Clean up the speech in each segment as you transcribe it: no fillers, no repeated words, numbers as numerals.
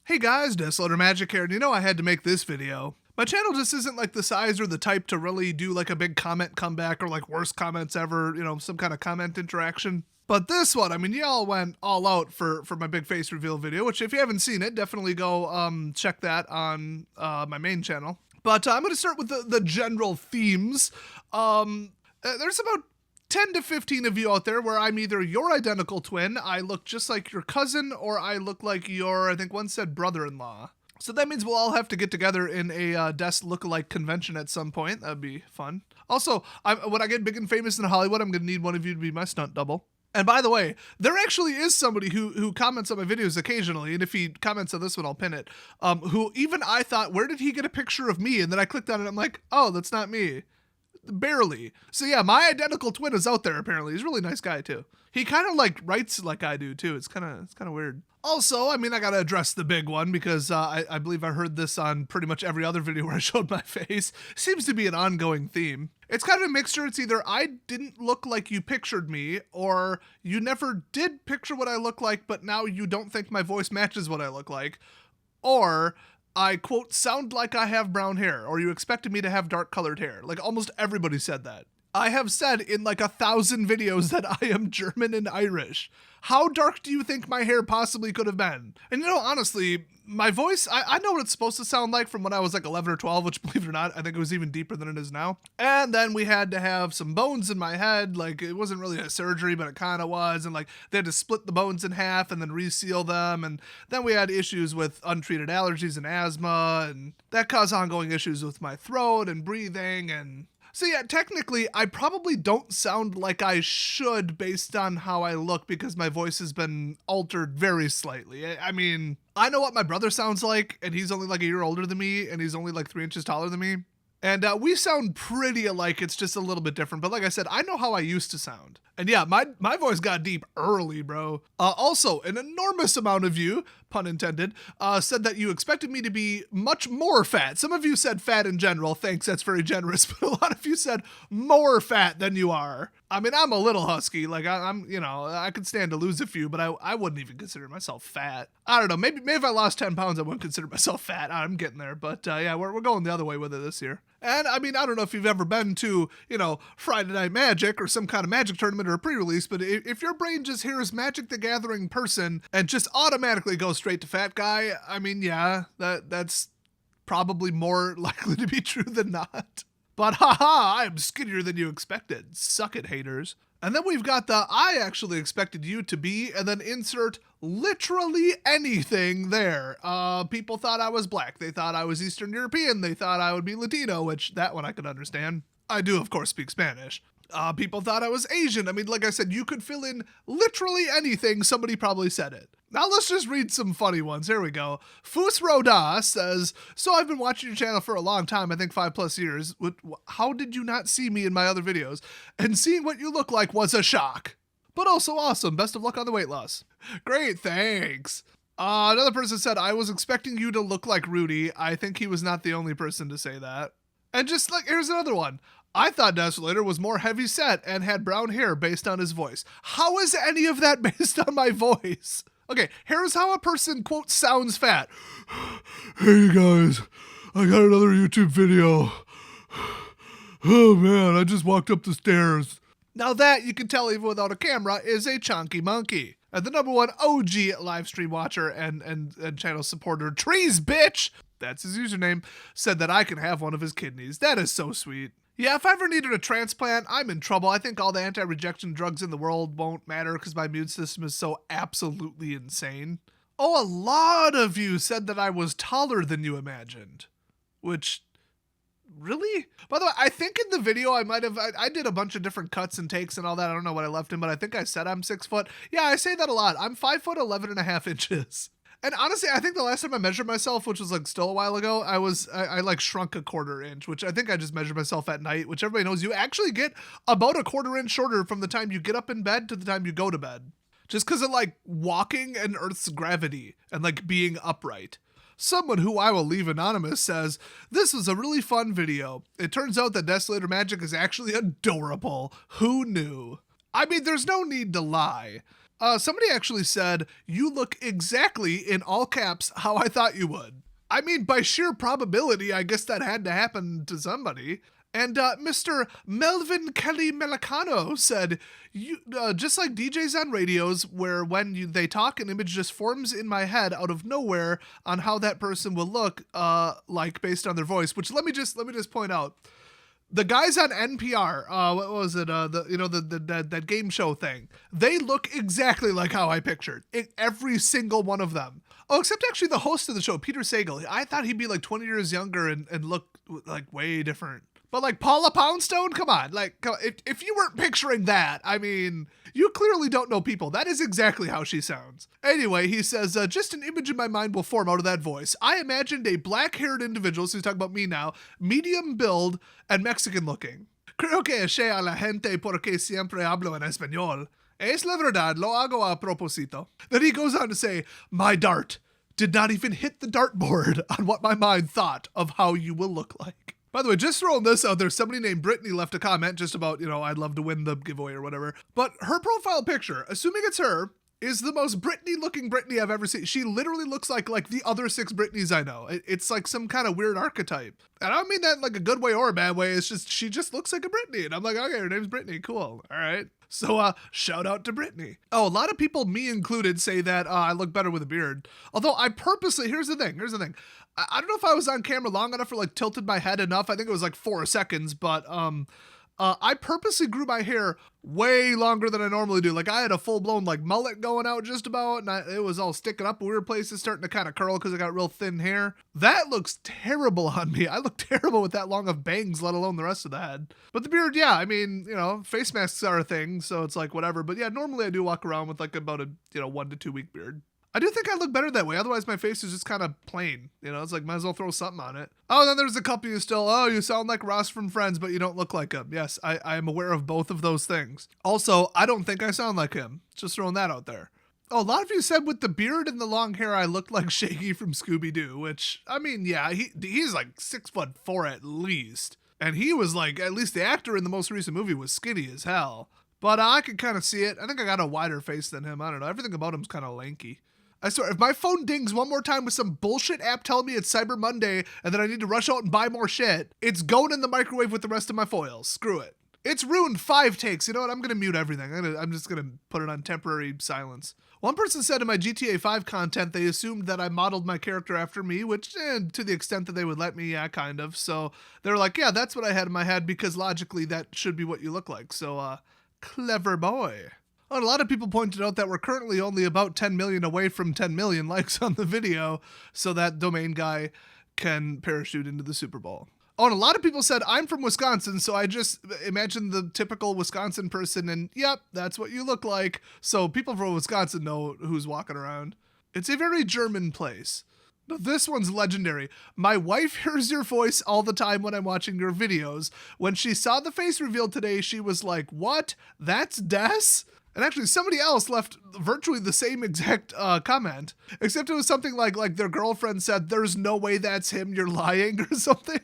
Hey guys, Desolator Magic here, and you know I had to make this video. My channel just isn't like the size or the type to really do like a big comment comeback or like worst comments ever, some kind of comment interaction. But this one, I mean, y'all went all out for my big face reveal video, which if you haven't seen it, definitely go check that on my main channel. But I'm going to start with the general themes. There's about 10 to 15 of you out there where I'm either your identical twin, I look just like your cousin, or I look like your, I think one said brother-in-law. So that means we'll all have to get together in a Des lookalike convention at some point. That'd be fun. Also, when I get big and famous in Hollywood, I'm going to need one of you to be my stunt double. And by the way, there actually is somebody who comments on my videos occasionally, and if he comments on this one, I'll pin it, who even I thought, where did he get a picture of me? And then I clicked on it, and I'm like, oh, that's not me. Barely. So yeah, my identical twin is out there apparently. He's a really nice guy too. He kind of like writes like I do too. It's kind of weird. Also, I mean, I gotta address the big one because I believe I heard this on pretty much every other video where I showed my face. Seems to be an ongoing theme. It's kind of a mixture. It's either I didn't look like you pictured me, or you never did picture what I look like, but now you don't think my voice matches what I look like, or I, quote, sound like I have brown hair, or you expected me to have dark colored hair. Like almost everybody said that. I have said in like 1,000 videos that I am German and Irish. How dark do you think my hair possibly could have been? And honestly, my voice, I know what it's supposed to sound like from when I was like 11 or 12, which believe it or not, I think it was even deeper than it is now. And then we had to have some bones in my head. Like it wasn't really a surgery, but it kind of was. And like they had to split the bones in half and then reseal them. And then we had issues with untreated allergies and asthma. And that caused ongoing issues with my throat and breathing. And so yeah, technically, I probably don't sound like I should based on how I look because my voice has been altered very slightly. I mean, I know what my brother sounds like, and he's only like a year older than me, and he's only like 3 inches taller than me. And we sound pretty alike, it's just a little bit different. But like I said, I know how I used to sound. And yeah, my voice got deep early, bro. Also, an enormous amount of you, pun intended, said that you expected me to be much more fat. Some of you said fat in general. Thanks, that's very generous. But a lot of you said more fat than you are. I mean, I'm a little husky. Like I'm, I could stand to lose a few, but I wouldn't even consider myself fat. I don't know. Maybe if I lost 10 pounds, I wouldn't consider myself fat. I'm getting there. But yeah, we're going the other way with it this year. And I mean, I don't know if you've ever been to, Friday Night Magic or some kind of magic tournament or a pre-release, but if your brain just hears Magic the Gathering person and just automatically goes straight to fat guy, I mean, yeah, that's probably more likely to be true than not. But haha, I'm skinnier than you expected. Suck it, haters. And then we've got the I actually expected you to be, and then insert literally anything there. People thought I was black. They thought I was Eastern European. They thought I would be Latino, which that one I could understand. I do, of course, speak Spanish. People thought I was Asian. I mean, like I said, you could fill in literally anything. Somebody probably said it. Now let's just read some funny ones. Here we go. Fus Roda says, so I've been watching your channel for a long time, I think 5+ years. How did you not see me in my other videos? And seeing what you look like was a shock. But also awesome. Best of luck on the weight loss. Great, thanks. Another person said, I was expecting you to look like Rudy. I think he was not the only person to say that. And just like, here's another one. I thought Desolator was more heavy set and had brown hair based on his voice. How is any of that based on my voice? Okay, here's how a person, quote, sounds fat. Hey guys, I got another YouTube video. Oh man, I just walked up the stairs. Now that, you can tell even without a camera, is a chunky monkey. And the number one OG live stream watcher and channel supporter, Trees Bitch, that's his username, said that I can have one of his kidneys. That is so sweet. Yeah, if I ever needed a transplant, I'm in trouble. I think all the anti-rejection drugs in the world won't matter because my immune system is so absolutely insane. Oh, a lot of you said that I was taller than you imagined. Which, really? By the way, I think in the video I did a bunch of different cuts and takes and all that. I don't know what I left in, but I think I said I'm 6 foot. Yeah, I say that a lot. I'm 5 foot 11.5 inches. And honestly, I think the last time I measured myself, which was like still a while ago, I like shrunk a 1/4 inch, which I think I just measured myself at night, which everybody knows you actually get about a 1/4 inch shorter from the time you get up in bed to the time you go to bed. Just because of like walking and Earth's gravity and like being upright. Someone who I will leave anonymous says, this was a really fun video. It turns out that Desolator Magic is actually adorable. Who knew? I mean, there's no need to lie. Somebody actually said, "You look exactly, in all caps, how I thought you would." I mean, by sheer probability, I guess that had to happen to somebody. And Mr. Melvin Kelly Melicano said, "You just like DJs on radios, where when they talk, an image just forms in my head out of nowhere on how that person will look, like based on their voice." Which let me just point out, the guys on NPR, what was it? That game show thing. They look exactly like how I pictured it, every single one of them. Oh, except actually the host of the show, Peter Sagal. I thought he'd be like 20 years younger and look like way different. But like Paula Poundstone, come on. Like, if you weren't picturing that, I mean, you clearly don't know people. That is exactly how she sounds. Anyway, he says, just an image in my mind will form out of that voice. I imagined a black-haired individual, so he's talking about me now, medium build and Mexican looking. Creo que eché a la gente porque siempre hablo en español. Es la verdad, lo hago a propósito. Then he goes on to say, my dart did not even hit the dartboard on what my mind thought of how you will look like. By the way, just throwing this out there, somebody named Brittany left a comment just about, I'd love to win the giveaway or whatever. But her profile picture, assuming it's her, is the most Britney-looking Britney I've ever seen. She literally looks like the other 6 Britneys I know. It's like some kind of weird archetype. And I don't mean that in like a good way or a bad way. It's just, she just looks like a Britney. And I'm like, okay, her name's Brittany. Cool. All right. So, shout out to Brittany. Oh, a lot of people, me included, say that I look better with a beard. Although I purposely, here's the thing. I don't know if I was on camera long enough or like tilted my head enough. I think it was like 4 seconds, but I purposely grew my hair way longer than I normally do. Like I had a full blown like mullet going out just about, and it was all sticking up in weird places, starting to kind of curl because I got real thin hair. That looks terrible on me. I look terrible with that long of bangs, let alone the rest of the head. But the beard, yeah, I mean, face masks are a thing, so it's like whatever. But yeah, normally I do walk around with like about a 1 to 2 week beard. I do think I look better that way. Otherwise, my face is just kind of plain. It's like, might as well throw something on it. Oh, then there's a couple you still, you sound like Ross from Friends, but you don't look like him. Yes, I am aware of both of those things. Also, I don't think I sound like him. Just throwing that out there. Oh, a lot of you said with the beard and the long hair, I looked like Shaggy from Scooby-Doo, which, I mean, yeah, he's like 6'4" at least. And he was like, at least the actor in the most recent movie was skinny as hell. But I could kind of see it. I think I got a wider face than him. I don't know. Everything about him's kind of lanky. I swear, if my phone dings one more time with some bullshit app telling me it's Cyber Monday and then I need to rush out and buy more shit, it's going in the microwave with the rest of my foils. Screw it. It's ruined 5 takes. You know what? I'm going to mute everything. I'm just going to put it on temporary silence. One person said in my GTA 5 content, they assumed that I modeled my character after me, which, to the extent that they would let me, yeah, kind of. So they're like, yeah, that's what I had in my head because logically that should be what you look like. So, clever boy. A lot of people pointed out that we're currently only about 10 million away from 10 million likes on the video, so that domain guy can parachute into the Super Bowl. Oh, and a lot of people said, I'm from Wisconsin, so I just imagine the typical Wisconsin person, and yep, that's what you look like. So people from Wisconsin know who's walking around. It's a very German place. Now, this one's legendary. My wife hears your voice all the time when I'm watching your videos. When she saw the face reveal today, she was like, what? That's Des? And actually, somebody else left virtually the same exact comment, except it was something like their girlfriend said, there's no way that's him, you're lying, or something.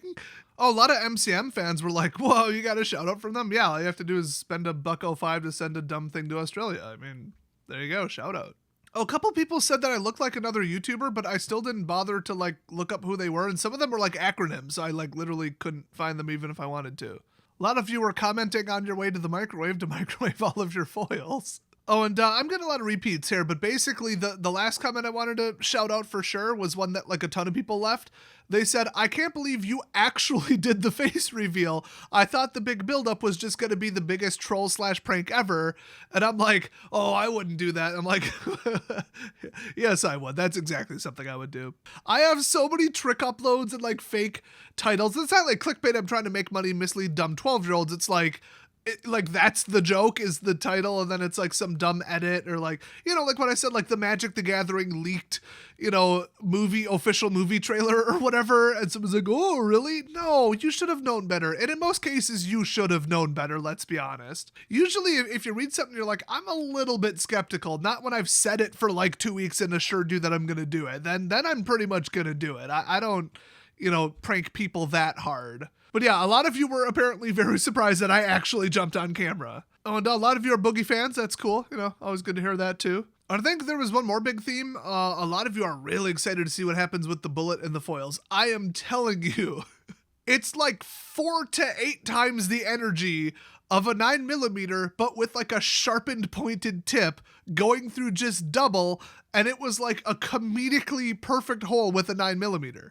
Oh, a lot of MCM fans were like, whoa, you got a shout out from them? Yeah, all you have to do is spend $1.05 to send a dumb thing to Australia. I mean, there you go, shout out. Oh, a couple people said that I looked like another YouTuber, but I still didn't bother to look up who they were. And some of them were like acronyms, so I literally couldn't find them even if I wanted to. A lot of you were commenting on your way to the microwave to microwave all of your foils. Oh, and I'm getting a lot of repeats here, but basically the last comment I wanted to shout out for sure was one that a ton of people left. They said, I can't believe you actually did the face reveal. I thought the big buildup was just going to be the biggest troll/prank ever. And I'm like, oh, I wouldn't do that. I'm like, yes, I would. That's exactly something I would do. I have so many trick uploads and fake titles. It's not like clickbait. I'm trying to make money, mislead dumb 12-year-olds. It's like that's the joke is the title, and then it's some dumb edit or like when I said the Magic the Gathering leaked official movie trailer or whatever, and someone's like, oh really? No, you should have known better. And in most cases you should have known better, let's be honest. Usually if you read something you're like, I'm a little bit skeptical, not when I've said it for 2 weeks and assured you that I'm gonna do it, then I'm pretty much gonna do it. I don't prank people that hard. But yeah, a lot of you were apparently very surprised that I actually jumped on camera. Oh, and a lot of you are Boogie fans. That's cool. You know, always good to hear that too. I think there was one more big theme. A lot of you are really excited to see what happens with the bullet and the foils. I am telling you, it's like 4 to 8 times the energy of a 9mm, but with like a sharpened pointed tip going through just double, and it was like a comedically perfect hole with a 9mm.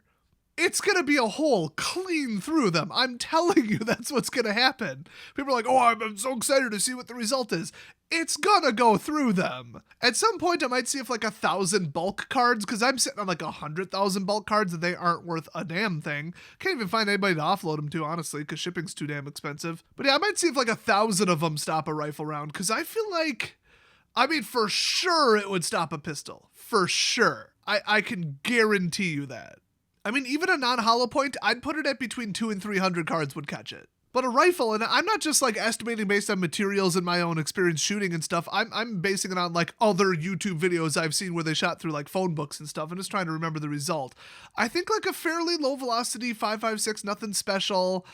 It's going to be a hole clean through them. I'm telling you, that's what's going to happen. People are like, oh, I'm so excited to see what the result is. It's going to go through them. At some point, I might see if like 1,000 bulk cards, because I'm sitting on like 100,000 bulk cards and they aren't worth a damn thing. Can't even find anybody to offload them to, honestly, because shipping's too damn expensive. But yeah, I might see if like 1,000 of them stop a rifle round, because I feel like, I mean, for sure it would stop a pistol. For sure. I can guarantee you that. I mean, even a non-hollow point, I'd put it at between 200 and 300 cards would catch it. But a rifle, and I'm not just like estimating based on materials and my own experience shooting and stuff. I'm basing it on like other YouTube videos I've seen where they shot through like phone books and stuff and just trying to remember the result. I think like a fairly low velocity 5.56, nothing special,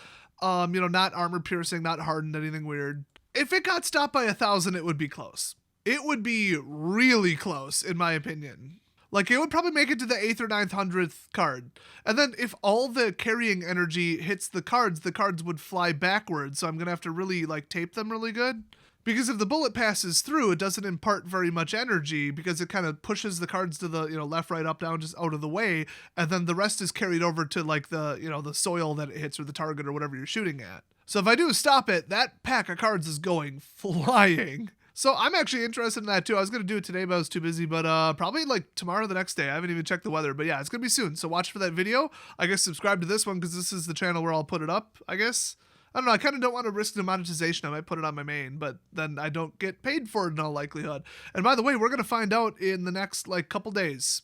not armor piercing, not hardened, anything weird. If it got stopped by 1,000, it would be close. It would be really close, in my opinion. Like, it would probably make it to the 8th or 9th, 100th card. And then if all the carrying energy hits the cards would fly backwards. So I'm going to have to really, like, tape them really good. Because if the bullet passes through, it doesn't impart very much energy because it kind of pushes the cards to the, left, right, up, down, just out of the way. And then the rest is carried over to, like, the, the soil that it hits or the target or whatever you're shooting at. So if I do stop it, that pack of cards is going flying. So I'm actually interested in that too. I was going to do it today, but I was too busy. But probably like tomorrow or the next day. I haven't even checked the weather. But yeah, it's going to be soon. So watch for that video. I guess subscribe to this one because this is the channel where I'll put it up, I guess. I don't know. I kind of don't want to risk the monetization. I might put it on my main, but then I don't get paid for it in all likelihood. And by the way, we're going to find out in the next like couple days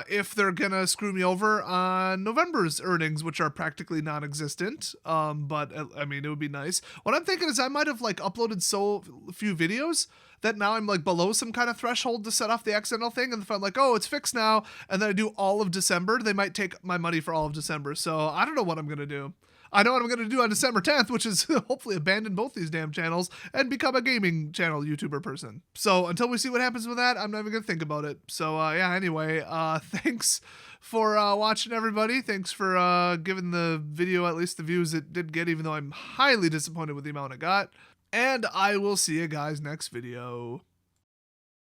if they're going to screw me over on November's earnings, which are practically non-existent. But I mean, it would be nice. What I'm thinking is I might have like uploaded so few videos that now I'm like below some kind of threshold to set off the accidental thing. And if I'm like, oh, it's fixed now, and then I do all of December, they might take my money for all of December. So I don't know what I'm going to do. I know what I'm going to do on December 10th, which is hopefully abandon both these damn channels and become a gaming channel YouTuber person. So until we see what happens with that, I'm not even going to think about it. So yeah, anyway, thanks for watching, everybody. Thanks for giving the video at least the views it did get, even though I'm highly disappointed with the amount it got. And I will see you guys next video.